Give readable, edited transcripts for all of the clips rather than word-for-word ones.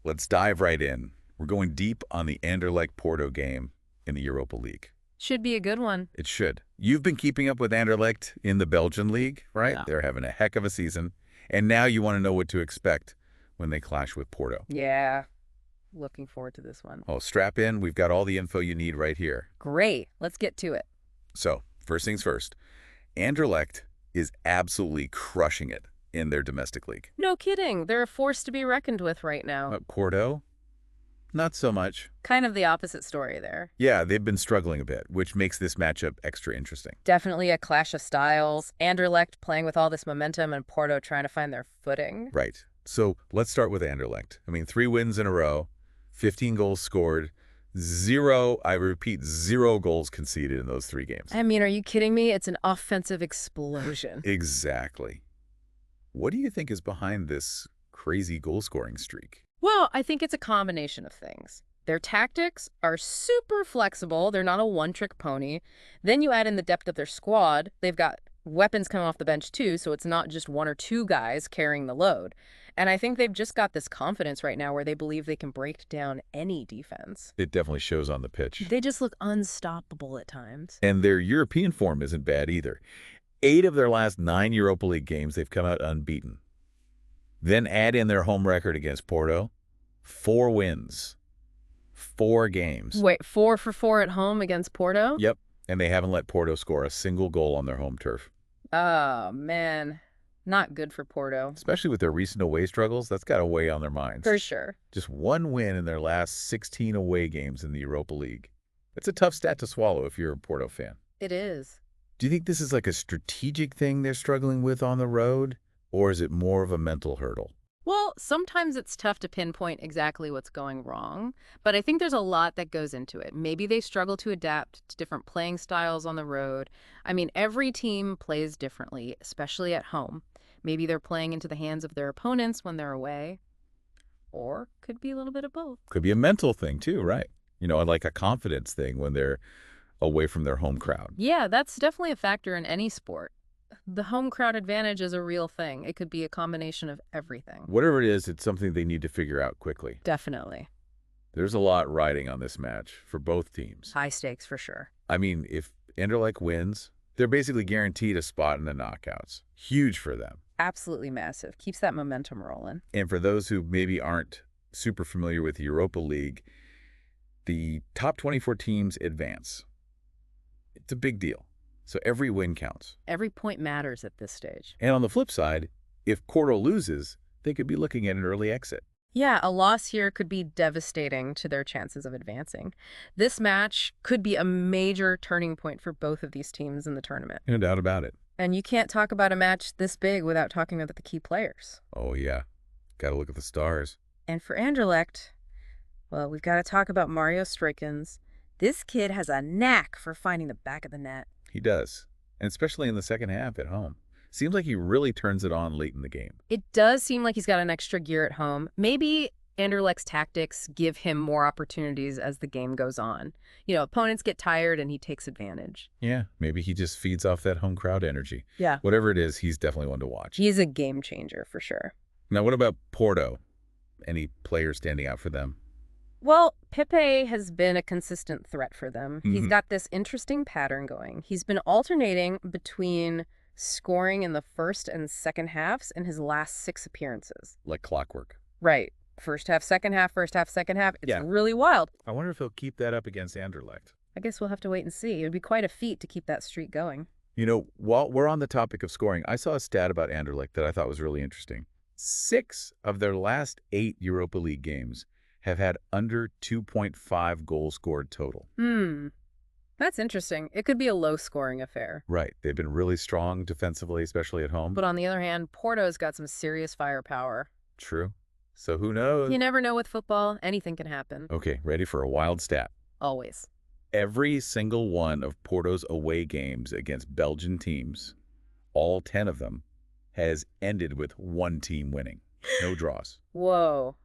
Let's dive right in. We're going deep on the Anderlecht-Porto game in the Europa League. Should be a good one. It should. You've been keeping up with Anderlecht in the Belgian league, right? Yeah. They're having a heck of a season. And now you want to know what to expect when they clash with Porto. Yeah. Looking forward to this one. Oh, strap in. We've got all the info you need right here. Great. Let's get to it. So, first things first. Anderlecht is absolutely crushing it in their domestic league. No kidding. They're a force to be reckoned with right now. Porto? Not so much. Kind of the opposite story there. Yeah, they've been struggling a bit, which makes this matchup extra interesting. Definitely a clash of styles. Anderlecht playing with all this momentum and Porto trying to find their footing. Right. So let's start with Anderlecht. 3 wins in a row, 15 goals scored, zero goals conceded in those 3 games. Are you kidding me? It's an offensive explosion. Exactly. What do you think is behind this crazy goal-scoring streak? Well, I think it's a combination of things. Their tactics are super flexible. They're not a one-trick pony. Then you add in the depth of their squad. They've got weapons coming off the bench too, so it's not just 1 or 2 guys carrying the load. And I think they've just got this confidence right now where they believe they can break down any defense. It definitely shows on the pitch. They just look unstoppable at times. And their European form isn't bad either. 8 of their last 9 Europa League games, they've come out unbeaten. Then add in their home record against Porto. 4 wins. 4 games. Wait, 4 for 4 at home against Porto? Yep. And they haven't let Porto score a single goal on their home turf. Oh, man. Not good for Porto. Especially with their recent away struggles, that's got to weigh on their minds. For sure. Just 1 win in their last 16 away games in the Europa League. It's a tough stat to swallow if you're a Porto fan. It is. Do you think this is like a strategic thing they're struggling with on the road? Or is it more of a mental hurdle? Well, sometimes it's tough to pinpoint exactly what's going wrong, but I think there's a lot that goes into it. Maybe they struggle to adapt to different playing styles on the road. Every team plays differently, especially at home. Maybe they're playing into the hands of their opponents when they're away, or could be a little bit of both. Could be a mental thing too, right? Like a confidence thing when they're away from their home crowd. Yeah, that's definitely a factor in any sport. The home crowd advantage is a real thing. It could be a combination of everything. Whatever it is, it's something they need to figure out quickly. Definitely. There's a lot riding on this match for both teams. High stakes for sure. If Anderlecht wins, they're basically guaranteed a spot in the knockouts. Huge for them. Absolutely massive. Keeps that momentum rolling. And for those who maybe aren't super familiar with the Europa League, the top 24 teams advance. It's a big deal. So every win counts. Every point matters at this stage. And on the flip side, if Porto loses, they could be looking at an early exit. Yeah, a loss here could be devastating to their chances of advancing. This match could be a major turning point for both of these teams in the tournament. No doubt about it. And you can't talk about a match this big without talking about the key players. Oh, yeah. Got to look at the stars. And for Anderlecht, well, we've got to talk about Mario Strykens. This kid has a knack for finding the back of the net. He does, and especially in the second half at home. Seems like he really turns it on late in the game. It does seem like he's got an extra gear at home. Maybe Anderlecht's tactics give him more opportunities as the game goes on. Opponents get tired and he takes advantage. Yeah, maybe he just feeds off that home crowd energy. Yeah. Whatever it is, he's definitely one to watch. He's a game changer for sure. Now, what about Porto? Any players standing out for them? Well, Pepê has been a consistent threat for them. He's got this interesting pattern going. He's been alternating between scoring in the first and second halves in his last 6 appearances. Like clockwork. Right. First half, second half, first half, second half. It's really wild. I wonder if he'll keep that up against Anderlecht. I guess we'll have to wait and see. It would be quite a feat to keep that streak going. While we're on the topic of scoring, I saw a stat about Anderlecht that I thought was really interesting. 6 of their last 8 Europa League games have had under 2.5 goals scored total. That's interesting. It could be a low-scoring affair. Right. They've been really strong defensively, especially at home. But on the other hand, Porto's got some serious firepower. True. So who knows? You never know with football. Anything can happen. Okay, ready for a wild stat. Always. Every single one of Porto's away games against Belgian teams, all 10 of them, has ended with one team winning. No draws. Whoa.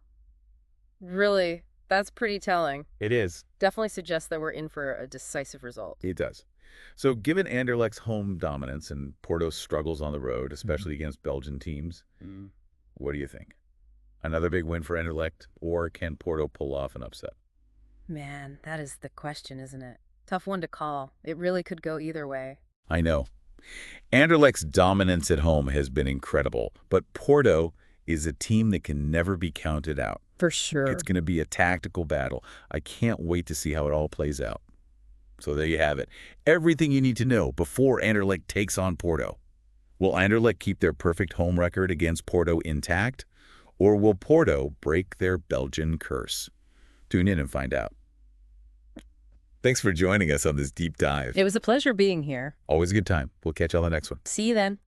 Really? That's pretty telling. It is. Definitely suggests that we're in for a decisive result. It does. So given Anderlecht's home dominance and Porto's struggles on the road, especially against Belgian teams, what do you think? Another big win for Anderlecht, or can Porto pull off an upset? Man, that is the question, isn't it? Tough one to call. It really could go either way. I know. Anderlecht's dominance at home has been incredible, but Porto is a team that can never be counted out. For It's sure. going to be a tactical battle. I can't wait to see how it all plays out. So there you have it. Everything you need to know before Anderlecht takes on Porto. Will Anderlecht keep their perfect home record against Porto intact? Or will Porto break their Belgian curse? Tune in and find out. Thanks for joining us on this deep dive. It was a pleasure being here. Always a good time. We'll catch you on the next one. See you then.